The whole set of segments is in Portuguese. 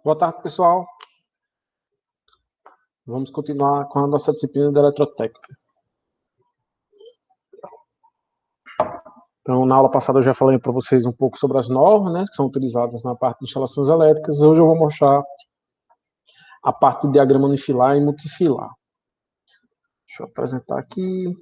Boa tarde, pessoal. Vamos continuar com a nossa disciplina de eletrotécnica. Então, na aula passada eu já falei para vocês um pouco sobre as normas, né, que são utilizadas na parte de instalações elétricas. Hoje eu vou mostrar a parte de diagrama unifilar e multifilar. Deixa eu apresentar aqui.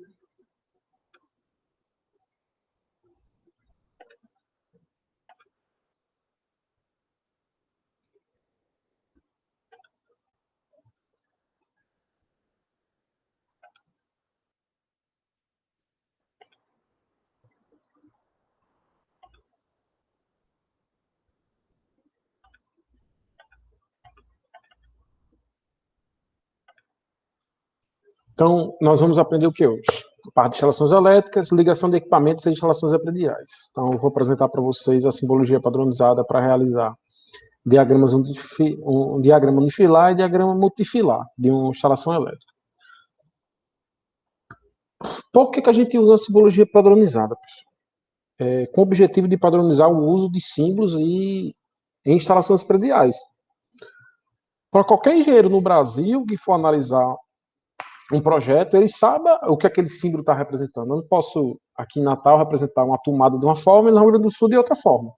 Então, nós vamos aprender o que hoje? A parte de instalações elétricas, ligação de equipamentos e instalações prediais. Então, eu vou apresentar para vocês a simbologia padronizada para realizar diagramas um diagrama unifilar e diagrama multifilar de uma instalação elétrica. Por que a gente usa a simbologia padronizada, pessoal? Com o objetivo de padronizar o uso de símbolos em instalações prediais. Para qualquer engenheiro no Brasil que for analisar um projeto, ele sabe o que aquele símbolo está representando. Eu não posso, aqui em Natal, representar uma tomada de uma forma e no Rio Grande do Sul de outra forma.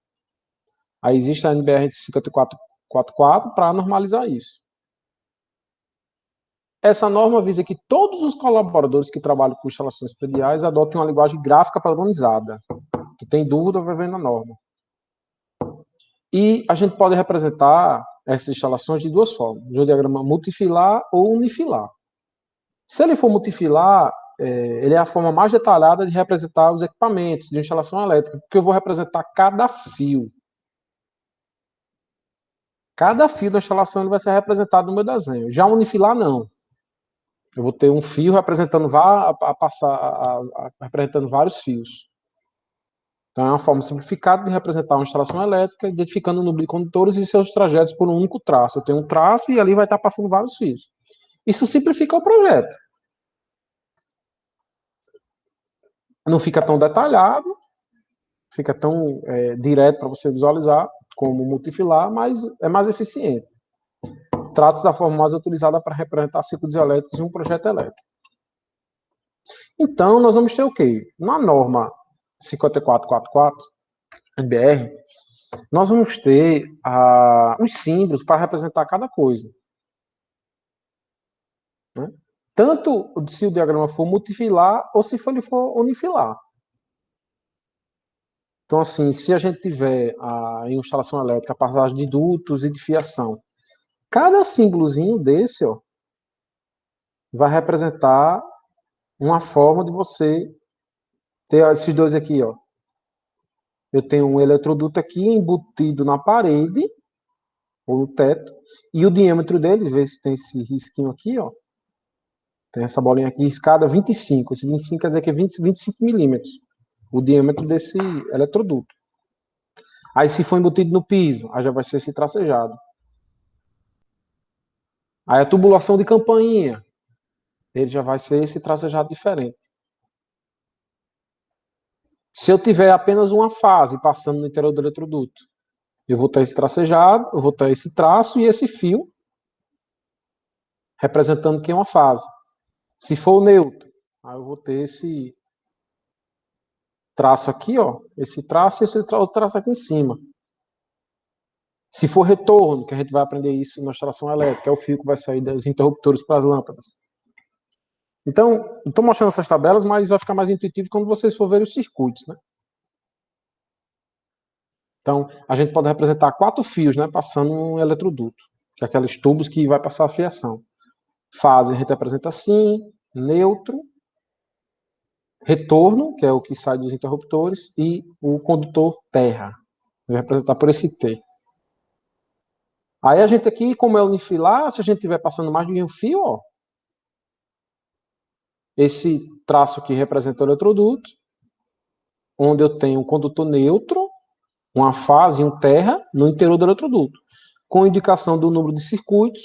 Aí existe a NBR 5444 para normalizar isso. Essa norma visa que todos os colaboradores que trabalham com instalações prediais adotem uma linguagem gráfica padronizada. Que tem dúvida, vai ver na norma. E a gente pode representar essas instalações de duas formas, de um diagrama multifilar ou unifilar. Se ele for multifilar, ele é a forma mais detalhada de representar os equipamentos de instalação elétrica, porque eu vou representar cada fio. Cada fio da instalação vai ser representado no meu desenho. Já unifilar, não. Eu vou ter um fio representando vários fios. Então, é uma forma simplificada de representar uma instalação elétrica, identificando o número de condutores e seus trajetos por um único traço. Eu tenho um traço e ali vai estar passando vários fios. Isso simplifica o projeto. Não fica tão detalhado, fica tão direto para você visualizar como multifilar, mas é mais eficiente. Trata-se da forma mais utilizada para representar ciclos elétricos em um projeto elétrico. Então, nós vamos ter o quê? Na norma 5444, NBR, nós vamos ter os símbolos para representar cada coisa. Né? Tanto se o diagrama for multifilar ou se ele for unifilar. Então, assim, se a gente tiver em instalação elétrica a passagem de dutos e de fiação, cada símbolozinho desse, ó, vai representar uma forma de você ter esses dois aqui, ó. Eu tenho um eletroduto aqui embutido na parede, ou no teto, e o diâmetro dele, vê se tem esse risquinho aqui, ó. Tem essa bolinha aqui riscada 25. Esse 25 quer dizer que é 25 milímetros. O diâmetro desse eletroduto. Aí se for embutido no piso, aí já vai ser esse tracejado. Aí a tubulação de campainha, ele já vai ser esse tracejado diferente. Se eu tiver apenas uma fase passando no interior do eletroduto, eu vou ter esse tracejado, eu vou ter esse traço e esse fio representando que é uma fase. Se for o neutro, aí eu vou ter esse traço aqui, ó, esse traço e esse outro traço aqui em cima. Se for retorno, que a gente vai aprender isso na instalação elétrica, é o fio que vai sair dos interruptores para as lâmpadas. Então, estou mostrando essas tabelas, mas vai ficar mais intuitivo quando vocês for ver os circuitos, né? Então, a gente pode representar 4 fios, né, passando um eletroduto, que é aqueles tubos que vai passar a fiação. Fase a gente apresenta assim, neutro, retorno, que é o que sai dos interruptores, e o condutor terra. Vai representar por esse T. Aí a gente aqui, como é unifilar, se a gente estiver passando mais de um fio, ó, esse traço aqui representa o eletroduto, onde eu tenho um condutor neutro, uma fase e um terra no interior do eletroduto, com indicação do número de circuitos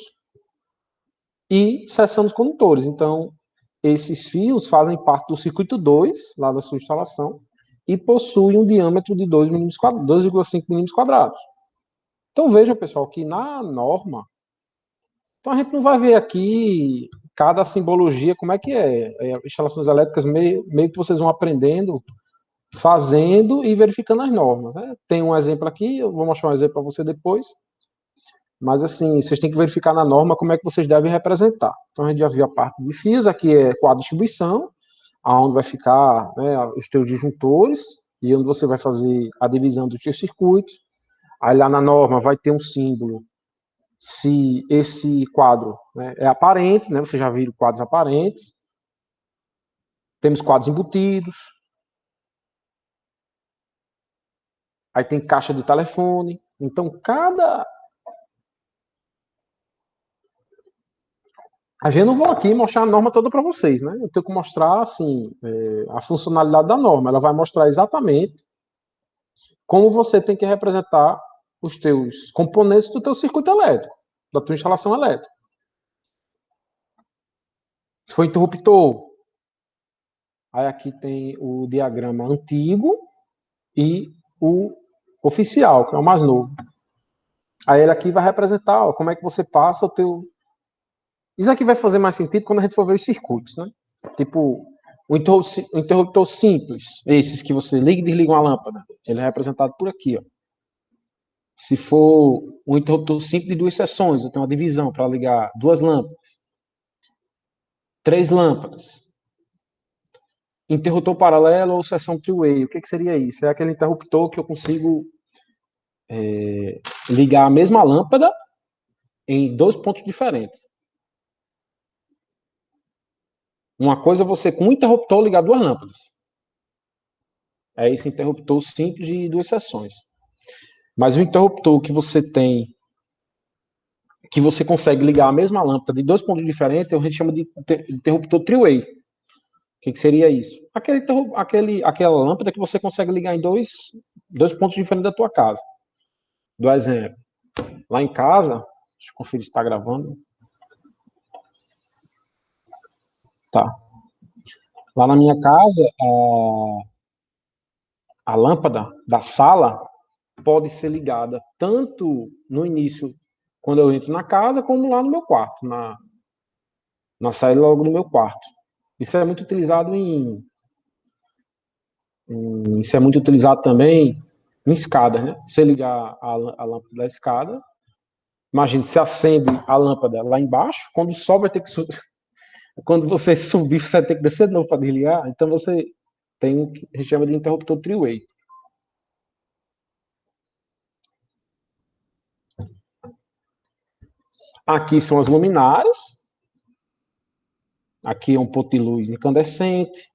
e seção dos condutores. Então, esses fios fazem parte do circuito 2, lá da sua instalação, e possuem um diâmetro de 2,5 milímetros quadrados. Então veja, pessoal, que na norma, então a gente não vai ver aqui cada simbologia, como é que instalações elétricas, meio que vocês vão aprendendo, fazendo e verificando as normas. Né? Tem um exemplo aqui, eu vou mostrar um exemplo para você depois, mas assim, vocês têm que verificar na norma como é que vocês devem representar. Então a gente já viu a parte de fios, aqui é quadro de distribuição, aonde vai ficar, né, os teus disjuntores, e onde você vai fazer a divisão dos teus circuitos. Aí lá na norma vai ter um símbolo se esse quadro, né, é aparente, né, vocês já viram quadros aparentes. Temos quadros embutidos. Aí tem caixa de telefone. Então, a gente não vou aqui mostrar a norma toda para vocês, né? Eu tenho que mostrar, assim, a funcionalidade da norma. Ela vai mostrar exatamente como você tem que representar os teus componentes do teu circuito elétrico, da tua instalação elétrica. Se for interruptor, aí aqui tem o diagrama antigo e o oficial, que é o mais novo. Aí ele aqui vai representar ó, como é que você passa o teu... Isso aqui vai fazer mais sentido quando a gente for ver os circuitos, né? Tipo, o interruptor simples, esses que você liga e desliga uma lâmpada, ele é representado por aqui, ó. Se for um interruptor simples de duas seções, eu tenho uma divisão para ligar duas lâmpadas, três lâmpadas. Interruptor paralelo ou seção three-way, o que seria isso? É aquele interruptor que eu consigo ligar a mesma lâmpada em dois pontos diferentes. Uma coisa é você, com um interruptor, ligar duas lâmpadas. É esse interruptor simples de duas seções. Mas o interruptor que você tem, que você consegue ligar a mesma lâmpada de dois pontos diferentes, a gente chama de interruptor three-way. O que seria isso? Aquela lâmpada que você consegue ligar em dois pontos diferentes da tua casa. Do exemplo. Lá em casa, deixa eu conferir se está gravando. Tá. Lá na minha casa, a lâmpada da sala pode ser ligada tanto no início, quando eu entro na casa, como lá no meu quarto, na saída logo do meu quarto. Isso é muito utilizado isso é muito utilizado também em escadas, né? Você ligar a lâmpada da escada, imagine, se acende a lâmpada lá embaixo, quando o sol vai ter que subir, quando você subir, você vai ter que descer de novo para desligar, então você tem o que a gente chama de interruptor three-way. Aqui são as luminárias, aqui é um ponto de luz incandescente,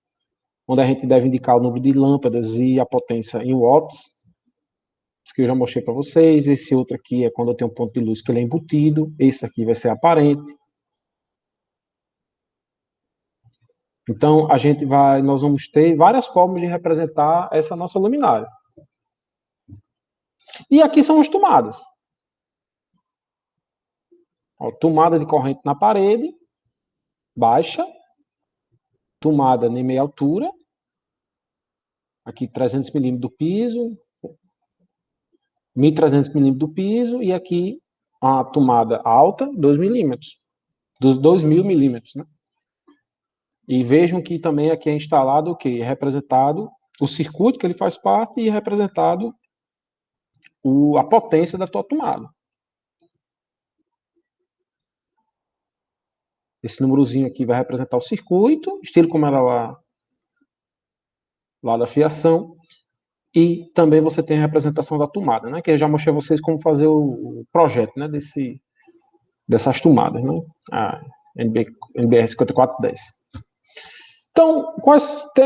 onde a gente deve indicar o número de lâmpadas e a potência em watts, que eu já mostrei para vocês. Esse outro aqui é quando eu tenho um ponto de luz que ele é embutido. Esse aqui vai ser aparente. Então, nós vamos ter várias formas de representar essa nossa luminária. E aqui são as tomadas. Ó, tomada de corrente na parede, baixa. Tomada em meia altura. Aqui 300 milímetros do piso, 1.300 milímetros do piso, e aqui a tomada alta, 2 milímetros, dos 2.000 milímetros, né? E vejam que também aqui é instalado o que? É representado o circuito que ele faz parte e é representado a potência da tua tomada. Esse númerozinho aqui vai representar o circuito, estilo como era lá da fiação. E também você tem a representação da tomada, né? Que eu já mostrei a vocês como fazer o projeto, né? Dessas tomadas, né? A NBR 5410. Então,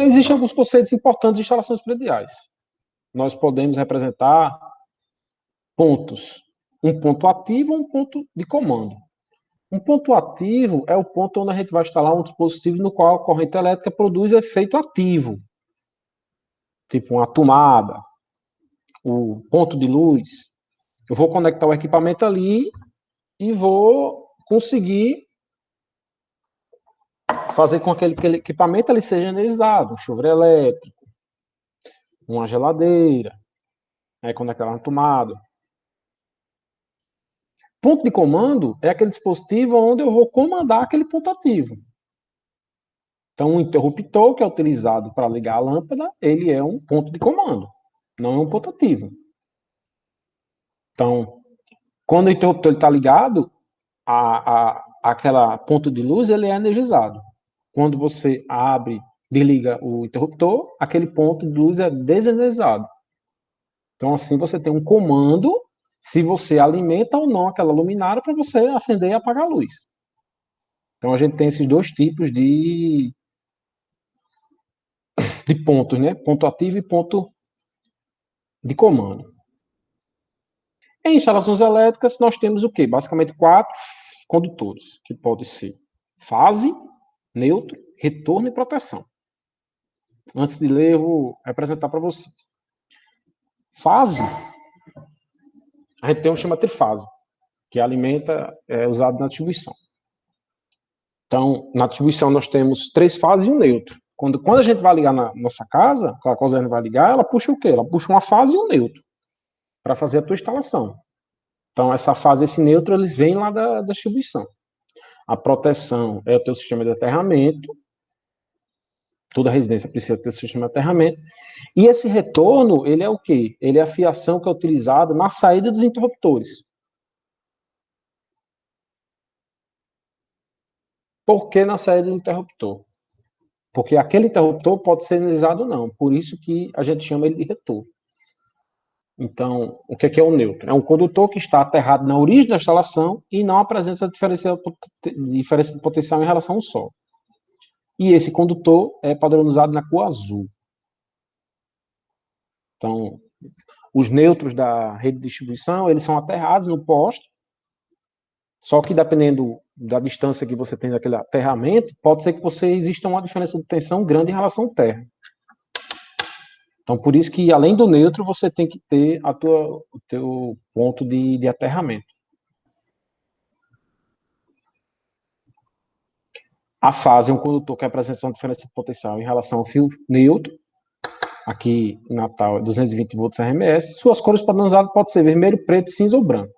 existem alguns conceitos importantes de instalações prediais. Nós podemos representar pontos. Um ponto ativo e um ponto de comando. Um ponto ativo é o ponto onde a gente vai instalar um dispositivo no qual a corrente elétrica produz efeito ativo. Tipo uma tomada, o ponto de luz. Eu vou conectar o equipamento ali e vou conseguir fazer com que aquele equipamento ele seja energizado. Um chuveiro elétrico, uma geladeira, conectar na tomada. ponto de comando é aquele dispositivo onde eu vou comandar aquele ponto ativo. Então, o interruptor que é utilizado para ligar a lâmpada, ele é um ponto de comando, não é um ponto ativo. Então, quando o interruptor está ligado, aquela ponto de luz ele é energizado. Quando você abre, desliga o interruptor, aquele ponto de luz é desenergizado. Então, assim, você tem um comando se você alimenta ou não aquela luminária para você acender e apagar a luz. Então, a gente tem esses dois tipos de pontos, né? Ponto ativo e ponto de comando. Em instalações elétricas, nós temos o quê? Basicamente 4 condutores, que podem ser fase, neutro, retorno e proteção. Antes de ler, eu vou representar para vocês. Fase, a gente tem um chama trifase, que alimenta, é usado na distribuição. Então, na distribuição nós temos 3 fases e um neutro. Quando a gente vai ligar na nossa casa, a coisa vai ligar, ela puxa o quê? Ela puxa uma fase e um neutro, para fazer a tua instalação. Então, essa fase e esse neutro, eles vêm lá da distribuição. A proteção é o teu sistema de aterramento. Toda residência precisa ter sistema de aterramento. E esse retorno, ele é o quê? Ele é a fiação que é utilizada na saída dos interruptores. Por que na saída do interruptor? Porque aquele interruptor pode ser energizado ou não. Por isso que a gente chama ele de retorno. Então, o que é o neutro? É um condutor que está aterrado na origem da instalação e não apresenta diferença de potencial em relação ao solo. E esse condutor é padronizado na cor azul. Então, os neutros da rede de distribuição, eles são aterrados no poste, só que dependendo da distância que você tem daquele aterramento, pode ser que exista uma diferença de tensão grande em relação ao terra. Então, por isso que, além do neutro, você tem que ter o teu ponto de aterramento. A fase é um condutor que apresenta uma diferença de potencial em relação ao fio neutro, aqui em Natal é 220 volts RMS. Suas cores padronizadas podem ser vermelho, preto, cinza ou branco.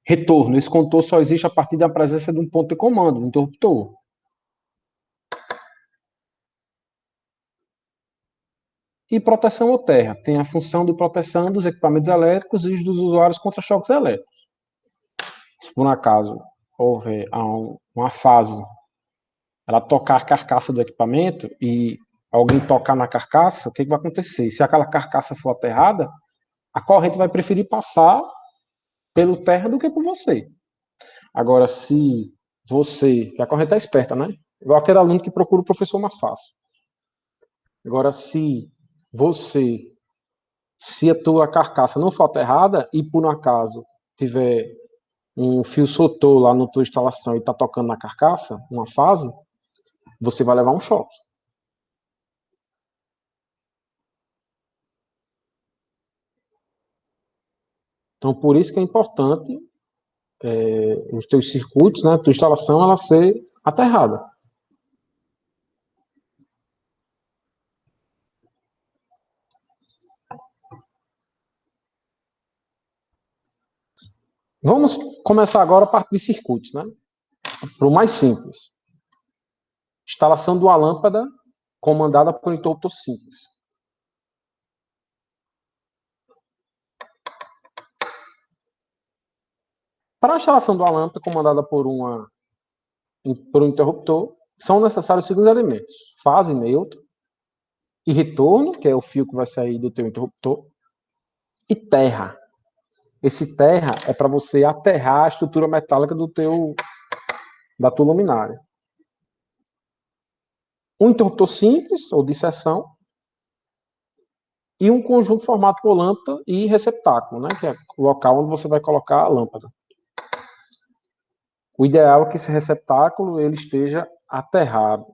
Retorno. Esse condutor só existe a partir da presença de um ponto de comando, um interruptor. E proteção ou terra. Tem a função de proteção dos equipamentos elétricos e dos usuários contra choques elétricos. Se por um acaso houver uma fase, ela tocar a carcaça do equipamento e alguém tocar na carcaça, o que vai acontecer? Se aquela carcaça for aterrada, a corrente vai preferir passar pelo terra do que por você. Agora, se você, que a corrente é esperta, né? Igual aquele aluno que procura o professor mais fácil. Agora, se a tua carcaça não for aterrada e por um acaso tiver um fio soltou lá na tua instalação e está tocando na carcaça, uma fase, você vai levar um choque. Então, por isso que é importante os teus circuitos, né, a tua instalação, ela ser aterrada. Vamos começar agora a parte de circuitos, né? Para o mais simples. Instalação de uma lâmpada comandada por um interruptor simples. Para a instalação de uma lâmpada comandada por um interruptor, são necessários os seguintes elementos: fase neutra e retorno, que é o fio que vai sair do teu interruptor, e terra. Esse terra é para você aterrar a estrutura metálica da tua luminária. Um interruptor simples, ou de seção, e um conjunto formado por lâmpada e receptáculo, né, que é o local onde você vai colocar a lâmpada. O ideal é que esse receptáculo ele esteja aterrado.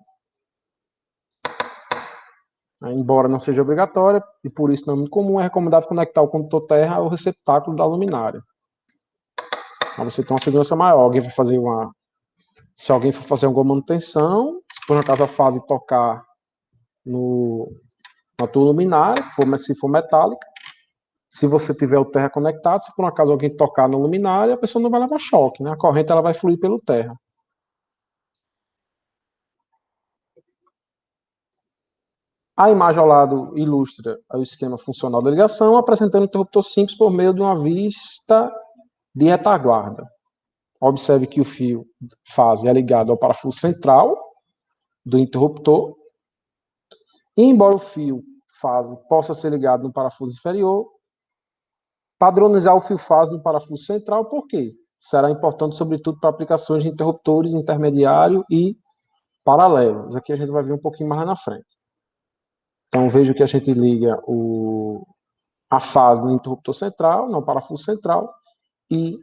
Embora não seja obrigatório, e por isso não é muito comum, é recomendável conectar o condutor terra ao receptáculo da luminária. Para você ter uma segurança maior. Se alguém for fazer alguma manutenção, se por acaso a fase tocar na tua luminária, se for metálica, Se você tiver o terra conectado, se por um acaso alguém tocar no luminário, a pessoa não vai levar choque, né? A corrente ela vai fluir pelo terra. A imagem ao lado ilustra o esquema funcional da ligação, apresentando o interruptor simples por meio de uma vista de retaguarda. Observe que o fio fase é ligado ao parafuso central do interruptor. E embora o fio fase possa ser ligado no parafuso inferior, padronizar o fio fase no parafuso central, por quê? Será importante, sobretudo, para aplicações de interruptores intermediário e paralelos. Aqui a gente vai ver um pouquinho mais lá na frente. Então, veja que a gente liga a fase no interruptor central, no parafuso central, e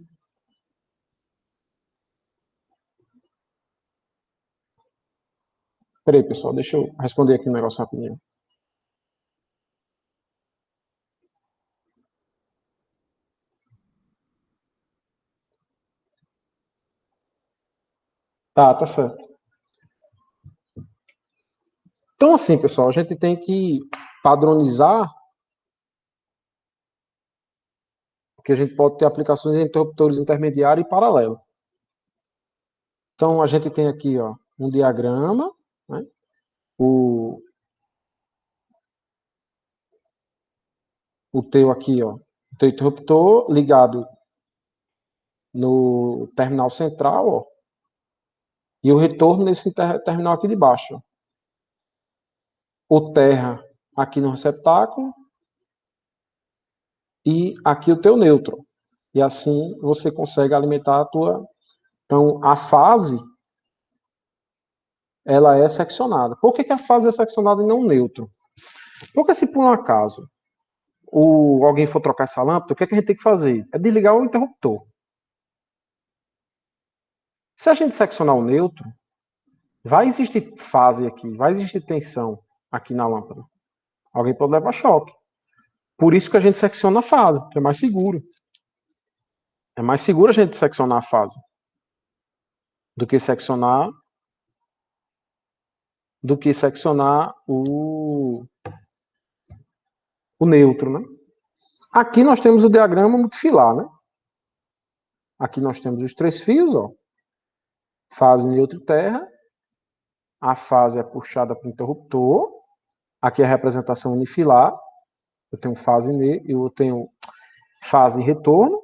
peraí, pessoal, deixa eu responder aqui um negócio rapidinho. Tá certo. Então, assim, pessoal, a gente tem que padronizar, porque a gente pode ter aplicações em interruptores intermediário e paralelo. Então, a gente tem aqui, ó, um diagrama, né? O teu aqui, ó, o teu interruptor ligado no terminal central, ó, e o retorno nesse terminal aqui de baixo. O terra aqui no receptáculo e aqui o teu neutro. E assim você consegue alimentar a tua... Então, a fase, ela é seccionada. Por que a fase é seccionada e não o neutro? Porque se por um acaso alguém for trocar essa lâmpada, o que a gente tem que fazer? É desligar o interruptor. Se a gente seccionar o neutro, vai existir fase aqui, vai existir tensão aqui na lâmpada. Alguém pode levar choque. Por isso que a gente secciona a fase, que é mais seguro. É mais seguro a gente seccionar a fase do que seccionar o neutro, né? Aqui nós temos o diagrama multifilar, né? Aqui nós temos os três fios, ó. Fase, neutro e terra. A fase é puxada para o interruptor. Aqui é a representação unifilar. Eu tenho fase e retorno.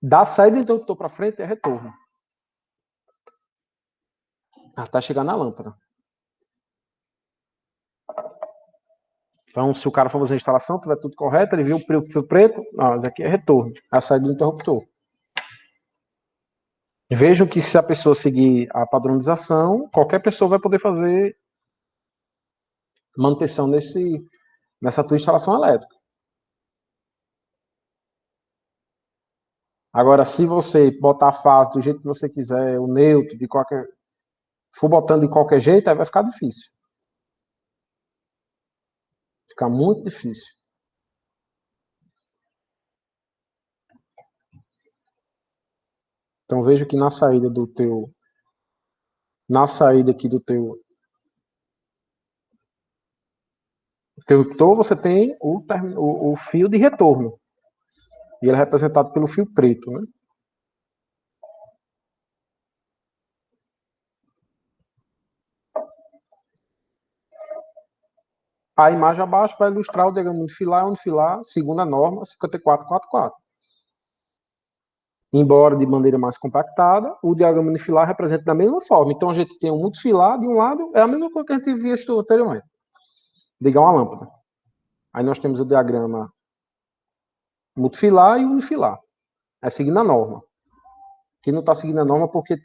Da saída do interruptor para frente é retorno. Até chegar na lâmpada. Então, se o cara for fazer a instalação, tiver tudo correto, ele viu o fio preto, não, mas aqui é retorno, a saída do interruptor. Vejam que se a pessoa seguir a padronização, qualquer pessoa vai poder fazer manutenção nessa tua instalação elétrica. Agora, se você botar a fase do jeito que você quiser, o neutro, for botando de qualquer jeito, aí vai ficar difícil. Fica muito difícil. Então veja que na saída aqui do teu interruptor, você tem o fio de retorno. E ele é representado pelo fio preto, né? A imagem abaixo vai ilustrar o diagrama unifilar, segundo a norma 5444. Embora de maneira mais compactada, o diagrama unifilar representa da mesma forma. Então a gente tem um multifilar de um lado, é a mesma coisa que a gente viu anteriormente. Ligar uma lâmpada. Aí nós temos o diagrama multifilar e unifilar. É seguindo a norma. Aqui não está seguindo a norma porque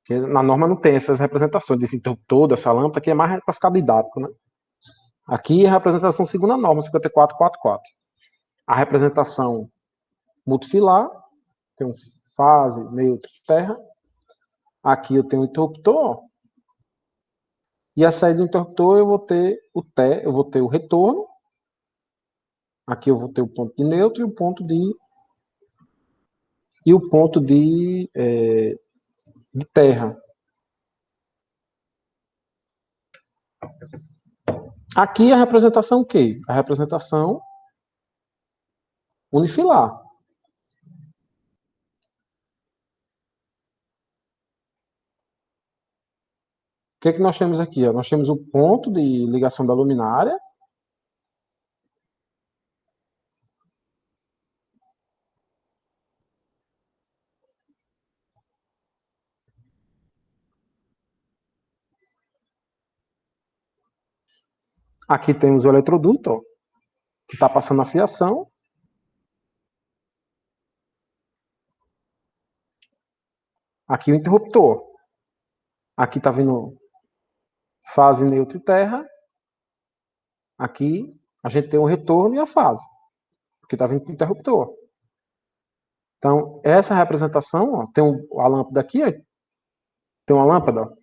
porque na norma não tem essas representações desse interruptor, dessa lâmpada, que é mais para ficar didático, né? Aqui é a representação segundo a norma 5444. A representação multifilar, tem um fase, neutro, terra. Aqui eu tenho o interruptor, e a saída do interruptor eu vou ter eu vou ter o retorno. Aqui eu vou ter o ponto de neutro e o ponto de terra. Aqui a representação o quê? A representação unifilar. O que é que nós temos aqui? Nós temos o ponto de ligação da luminária. Aqui temos o eletroduto, ó, que está passando a fiação. Aqui o interruptor. Aqui está vindo fase, neutro e terra. Aqui a gente tem o retorno e a fase, porque está vindo com o interruptor. Então, essa representação, ó, tem a lâmpada aqui, ó, tem uma lâmpada. Ó.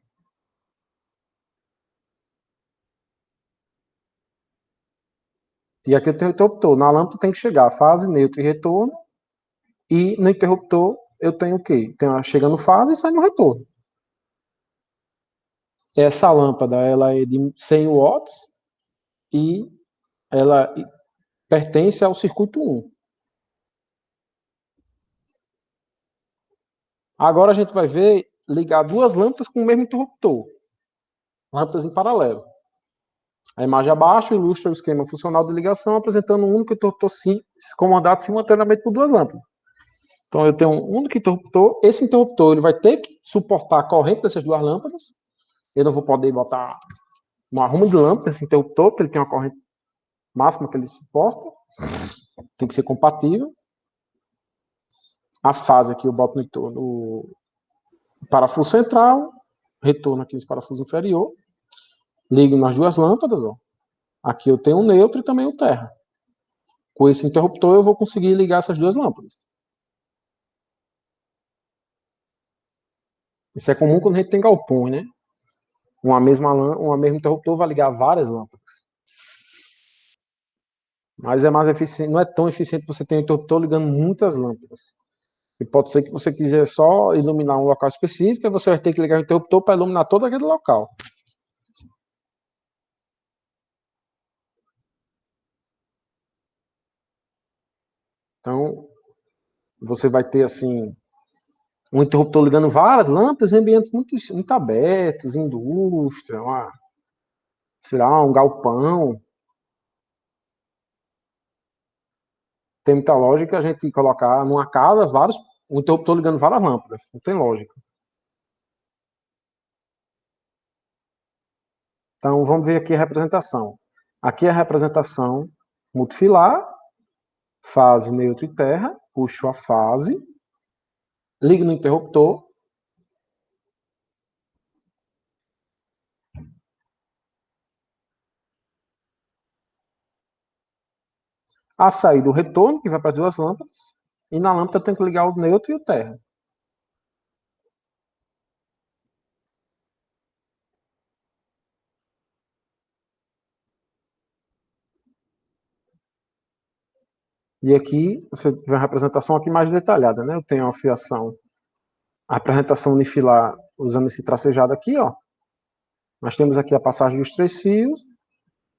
E aqui eu tenho o interruptor. Na lâmpada tem que chegar fase, neutro e retorno. E no interruptor eu tenho o quê? Chegando fase e saindo retorno. Essa lâmpada ela é de 100 watts e ela pertence ao circuito 1. Agora a gente vai ver ligar duas lâmpadas com o mesmo interruptor. Lâmpadas em paralelo. A imagem abaixo ilustra o esquema funcional de ligação apresentando um único interruptor comandado simultaneamente por duas lâmpadas. Então eu tenho um único interruptor. Esse interruptor ele vai ter que suportar a corrente dessas duas lâmpadas. Eu não vou poder botar uma arrumo de lâmpada nesse interruptor, porque ele tem uma corrente máxima que ele suporta. Tem que ser compatível. A fase aqui eu boto no parafuso central, retorno aqui nesse parafuso inferior. Ligo nas duas lâmpadas, ó. Aqui eu tenho o neutro e também o terra. Com esse interruptor eu vou conseguir ligar essas duas lâmpadas. Isso é comum quando a gente tem galpões, né? Uma mesma interruptor vai ligar várias lâmpadas. Mas é mais eficiente, não é tão eficiente você ter um interruptor ligando muitas lâmpadas. E pode ser que você quiser só iluminar um local específico, e você vai ter que ligar o interruptor para iluminar todo aquele local. Então, você vai ter assim um interruptor ligando várias lâmpadas em ambientes muito abertos, indústria, sei lá, um galpão. Tem muita lógica a gente colocar numa casa um interruptor ligando várias lâmpadas. Não tem lógica. Então, vamos ver aqui a representação. Aqui é a representação multifilar, fase, neutro e terra. Puxo a fase, ligo no interruptor. A saída, o retorno, que vai para as duas lâmpadas. E na lâmpada tem que ligar o neutro e o terra. E aqui você vê uma representação aqui mais detalhada, né? Eu tenho a fiação, a representação unifilar usando esse tracejado aqui, ó. Nós temos aqui a passagem dos três fios,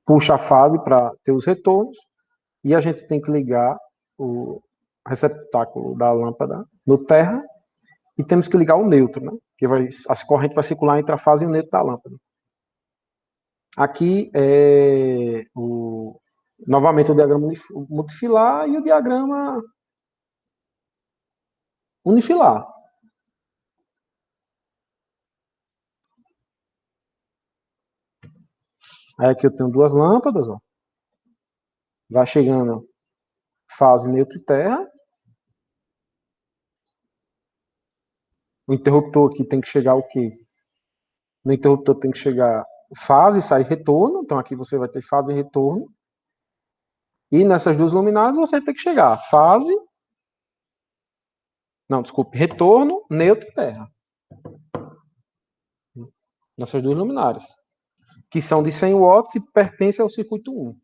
puxa a fase para ter os retornos, e a gente tem que ligar o receptáculo da lâmpada no terra, e temos que ligar o neutro, né? Que a corrente vai circular entre a fase e o neutro da lâmpada. Aqui é novamente o diagrama multifilar e o diagrama unifilar. Aí aqui eu tenho duas lâmpadas, ó. Vai chegando fase, neutro e terra. O interruptor aqui tem que chegar o quê? No interruptor tem que chegar fase, sai retorno. Então aqui você vai ter fase e retorno. E nessas duas luminárias você tem que chegar fase. Não, desculpe, retorno, neutro e terra. Nessas duas luminárias. Que são de 100 watts e pertencem ao circuito 1.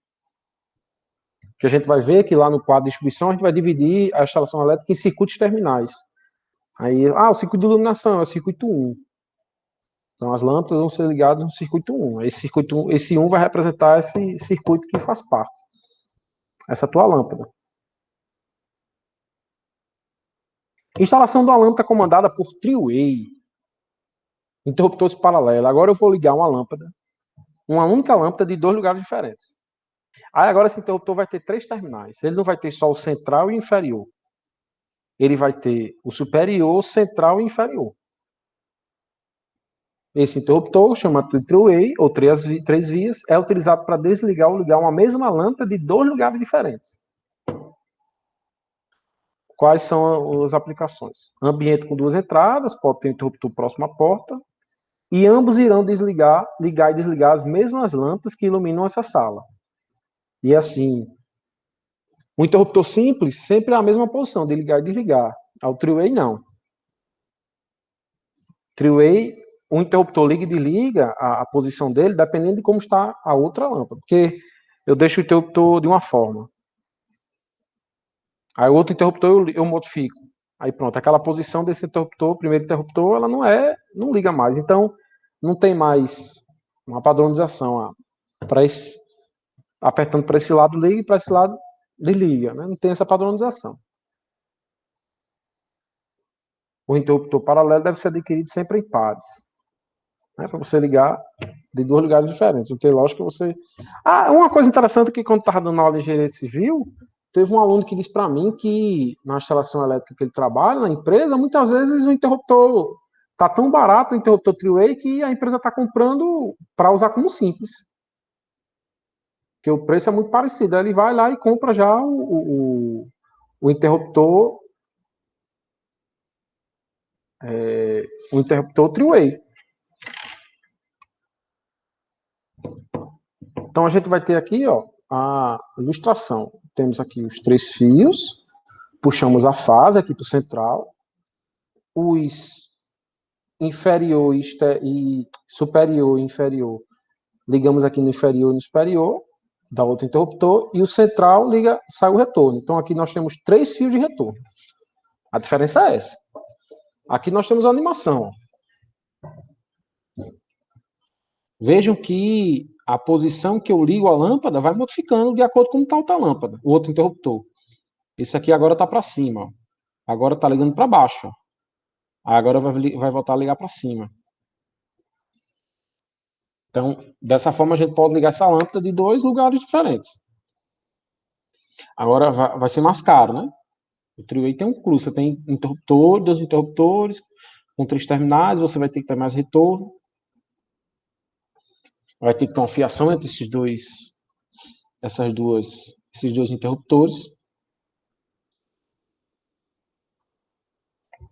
Que a gente vai ver que lá no quadro de distribuição a gente vai dividir a instalação elétrica em circuitos terminais. Aí, o circuito de iluminação é o circuito 1. Então, as lâmpadas vão ser ligadas no circuito 1. Esse 1 vai representar esse circuito que faz parte. Essa é a tua lâmpada. Instalação da lâmpada comandada por three-way. Interruptores paralelos. Agora eu vou ligar uma lâmpada, uma única lâmpada de 2 lugares diferentes. Aí agora esse interruptor vai ter 3 terminais. Ele não vai ter só o central e o inferior. Ele vai ter o superior, central e inferior. Esse interruptor, chamado de three-way, ou 3 vias, é utilizado para desligar ou ligar uma mesma lâmpada de 2 lugares diferentes. Quais são as aplicações? Ambiente com 2 entradas, pode ter um interruptor próximo à porta, e ambos irão ligar e desligar as mesmas lâmpadas que iluminam essa sala. E assim, o interruptor simples sempre é a mesma posição, de ligar e desligar. Ao three-way, não. Three-way, o interruptor liga e desliga a posição dele dependendo de como está a outra lâmpada. Porque eu deixo o interruptor de uma forma. Aí o outro interruptor eu modifico. Aí pronto, aquela posição desse interruptor, primeiro interruptor, ela não liga mais. Então, não tem mais uma padronização. Apertando para esse lado liga e para esse lado desliga. Né? Não tem essa padronização. O interruptor paralelo deve ser adquirido sempre em pares. Né? Para você ligar de 2 lugares diferentes. Não tem lógica você... uma coisa interessante é que quando estava dando aula de engenharia civil, teve um aluno que disse para mim que na instalação elétrica que ele trabalha, na empresa, muitas vezes o interruptor está tão barato, o interruptor three-way, que a empresa está comprando para usar como simples. Porque o preço é muito parecido. Aí ele vai lá e compra já o interruptor three-way. Então a gente vai ter aqui, ó, a ilustração. Temos aqui os 3 fios, puxamos a fase aqui para o central, os inferior e superior e inferior ligamos aqui no inferior e no superior, da outro interruptor, e o central liga, sai o retorno. Então aqui nós temos 3 fios de retorno. A diferença é essa. Aqui nós temos a animação. Vejam que a posição que eu ligo a lâmpada vai modificando de acordo com como está outra lâmpada, o outro interruptor. Esse aqui agora está para cima. Agora está ligando para baixo. Agora vai voltar a ligar para cima. Então, dessa forma, a gente pode ligar essa lâmpada de 2 lugares diferentes. Agora vai ser mais caro, né? O three-way tem um custo. Você tem interruptor, 2 interruptores, com 3 terminais, você vai ter que ter mais retorno. Vai ter que ter uma fiação entre esses dois interruptores.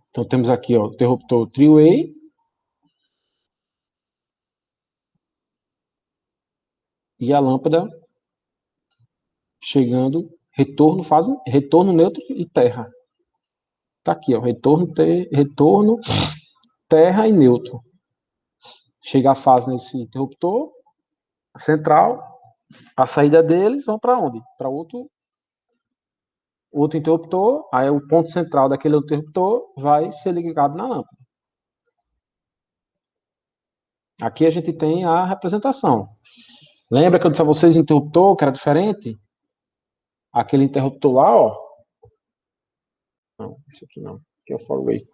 Então temos aqui, ó, o interruptor three-way. E a lâmpada chegando, retorno neutro e terra. Tá aqui, ó, retorno, terra e neutro. Chega a fase nesse interruptor central, a saída deles vão para onde? Para outro interruptor, aí o ponto central daquele interruptor vai ser ligado na lâmpada. Aqui a gente tem a representação. Lembra que eu disse a vocês interruptor, que era diferente? Aquele interruptor lá, ó. Não, esse aqui não. Aqui é o four-way.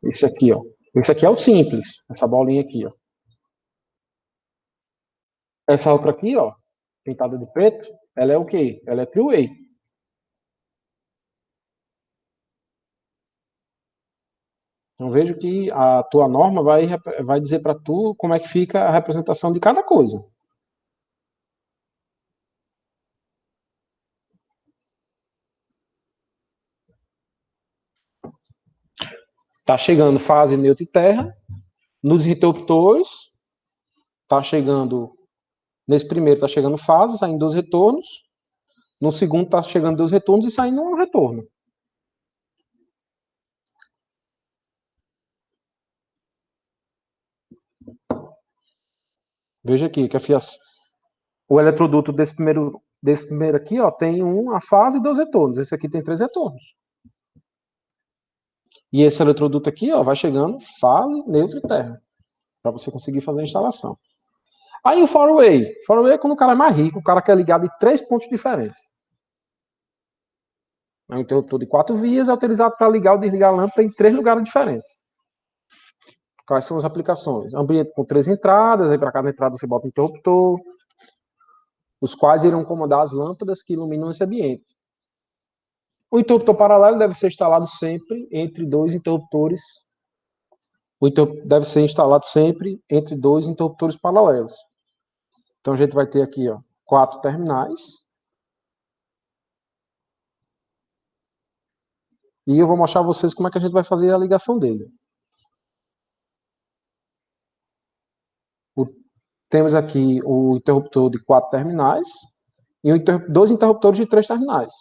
Esse aqui, ó. Esse aqui é o simples. Essa bolinha aqui, ó. Essa outra aqui, ó, pintada de preto, ela é o quê? Ela é three-way. Então vejo que a tua norma vai dizer para tu como é que fica a representação de cada coisa. Tá chegando fase neutro e terra. Nos interruptores, tá chegando, nesse primeiro tá chegando fase, saindo 2 retornos. No segundo tá chegando 2 retornos e saindo um retorno. Veja aqui que o eletroduto desse primeiro aqui, ó, tem a fase e 2 retornos. Esse aqui tem 3 retornos. E esse eletroduto aqui, ó, vai chegando fase, neutro e terra. para você conseguir fazer a instalação. Aí o Farway. Farway é quando o cara é mais rico, o cara quer ligar de 3 pontos diferentes. É um interruptor de 4 vias, é utilizado para ligar ou desligar a lâmpada em 3 lugares diferentes. Quais são as aplicações? Ambiente com 3 entradas, aí para cada entrada você bota um interruptor, os quais irão comandar as lâmpadas que iluminam esse ambiente. O interruptor paralelo deve ser instalado sempre entre 2 interruptores. O interruptor deve ser instalado sempre entre 2 interruptores paralelos. Então a gente vai ter aqui, ó, 4 terminais. E eu vou mostrar a vocês como é que a gente vai fazer a ligação dele. Temos aqui o interruptor de 4 terminais e 2 interruptores de 3 terminais.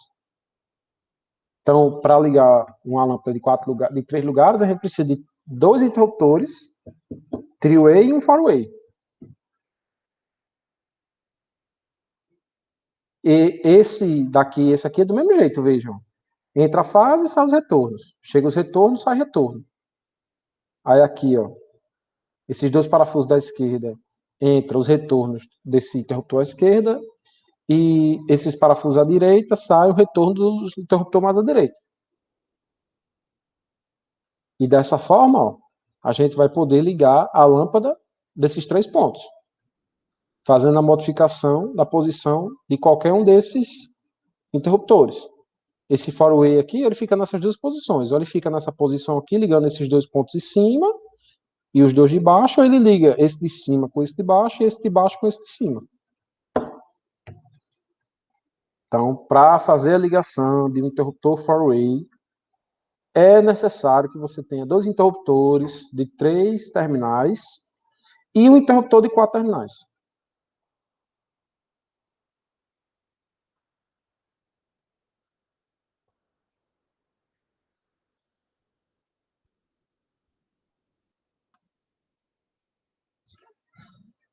Então, para ligar uma lâmpada de 3 lugares, a gente precisa de 2 interruptores, three-way e um four-way. E esse aqui é do mesmo jeito, vejam. Entra a fase e sai os retornos. Chega os retornos, sai retorno. Aí aqui, ó, esses 2 parafusos da esquerda, entra os retornos desse interruptor à esquerda, e esses parafusos à direita, sai o retorno do interruptor mais à direita. E dessa forma, ó, a gente vai poder ligar a lâmpada desses 3 pontos, fazendo a modificação da posição de qualquer um desses interruptores. Esse four-way aqui, ele fica nessas 2 posições. Ou ele fica nessa posição aqui, ligando esses 2 pontos de cima, e os 2 de baixo, ou ele liga esse de cima com esse de baixo, e esse de baixo com esse de cima. Então, para fazer a ligação de um interruptor four-way, é necessário que você tenha 2 interruptores de 3 terminais e um interruptor de 4 terminais.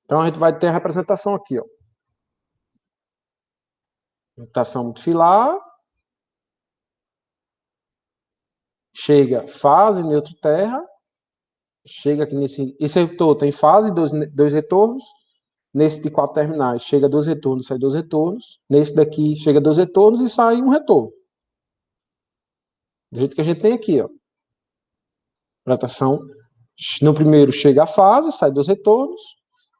Então a gente vai ter a representação aqui, ó. Representação multifilar. Chega fase, neutro, terra. Chega aqui nesse. Esse retorno tem fase, 2 retornos. Nesse de 4 terminais, chega 2 retornos, sai 2 retornos. Nesse daqui, chega 2 retornos e sai um retorno. Do jeito que a gente tem aqui, ó. Representação. No primeiro chega a fase, sai 2 retornos.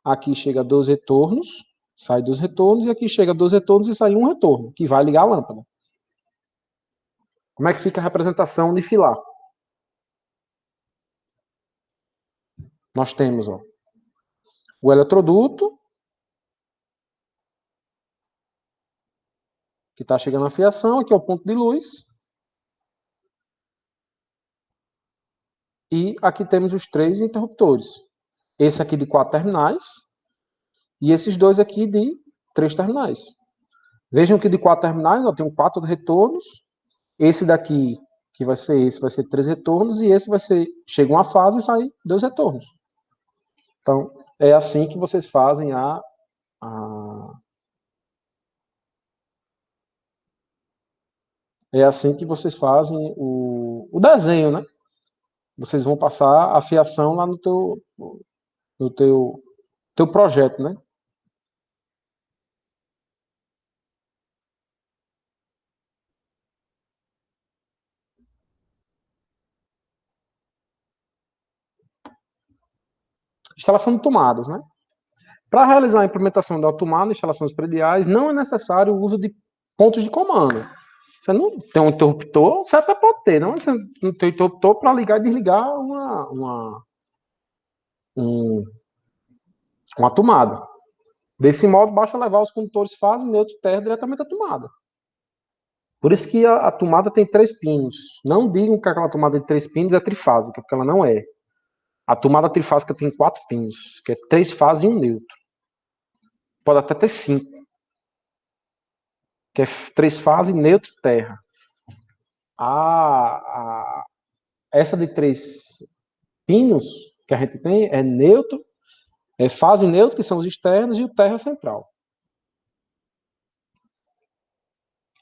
Aqui chega 2 retornos, sai 2 retornos. E aqui chega 2 retornos e sai um retorno, que vai ligar a lâmpada. Como é que fica a representação de filar? Nós temos, ó, o eletroduto, que está chegando a fiação, aqui é o ponto de luz. E aqui temos os 3 interruptores. Esse aqui de 4 terminais e esses 2 aqui de 3 terminais. Vejam que de 4 terminais eu tenho 4 retornos. Esse daqui, que vai ser esse, vai ser 3 retornos. E esse vai ser, chega uma fase e sai 2 retornos. Então, é assim que vocês fazem é assim que vocês fazem o desenho, né? Vocês vão passar a fiação lá no teu projeto, né? Instalação de tomadas, né? Para realizar a implementação da tomada em instalações prediais, não é necessário o uso de pontos de comando. Você não tem um interruptor, você até pode ter, não? Você não tem um interruptor para ligar e desligar uma tomada. Desse modo, basta levar os condutores fase, neutro e terra diretamente à tomada. Por isso que a tomada tem 3 pinos. Não digam que aquela tomada de 3 pinos é trifásica, porque ela não é. A tomada trifásica tem 4 pinos, que é 3 fases e um neutro. Pode até ter 5, que é 3 fases, neutro e terra. Essa de 3 pinos que a gente tem é neutro, é fase neutro, que são os externos, e o terra central.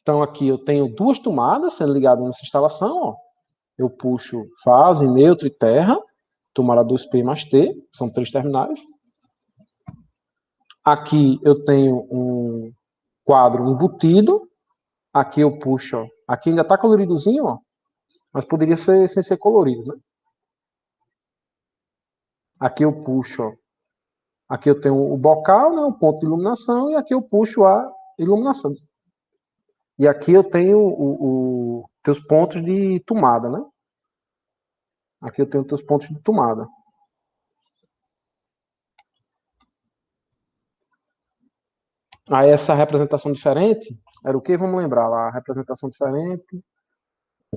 Então aqui eu tenho 2 tomadas sendo ligadas nessa instalação, ó. Eu puxo fase, neutro e terra. tomada 2P mais T, são 3 terminais. Aqui eu tenho um quadro embutido, aqui eu puxo, ó, aqui ainda está coloridozinho, ó, mas poderia ser sem ser colorido, né? Aqui eu puxo, ó, aqui eu tenho o bocal, né, o ponto de iluminação, e aqui eu puxo a iluminação. E aqui eu tenho os pontos de tomada, né? Aqui eu tenho os pontos de tomada. Aí essa representação diferente era o que? Vamos lembrar lá. A representação diferente,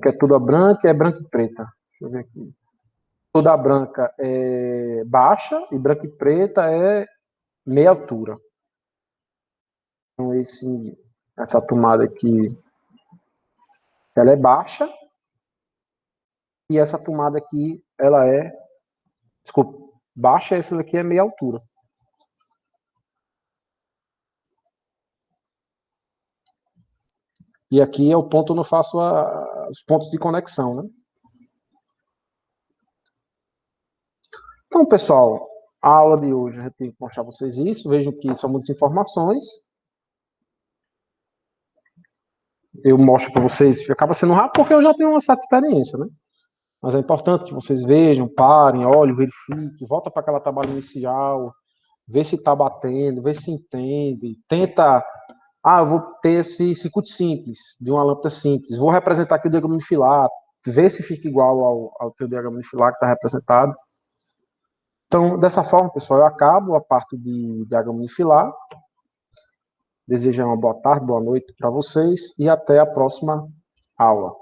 que é toda branca, é branca e preta. Deixa eu ver aqui. Toda branca é baixa e branca e preta é meia altura. Então essa tomada aqui, ela é baixa e essa tomada aqui, ela é, desculpa, baixa, essa daqui é meia altura. E aqui é o ponto onde eu faço os pontos de conexão, né? Então, pessoal, a aula de hoje eu tenho que mostrar para vocês isso. Vejam que são muitas informações. Eu mostro para vocês, acaba sendo rápido porque eu já tenho uma certa experiência, né? Mas é importante que vocês vejam, parem, olhem, verifiquem, volta para aquela tabela inicial, vê se está batendo, vê se entende, tenta. Eu vou ter esse circuito simples, de uma lâmpada simples. Vou representar aqui o diagrama de filar, vê se fica igual ao teu diagrama de filar que está representado. Então, dessa forma, pessoal, eu acabo a parte de diagrama de filar. Desejo uma boa tarde, boa noite para vocês e até a próxima aula.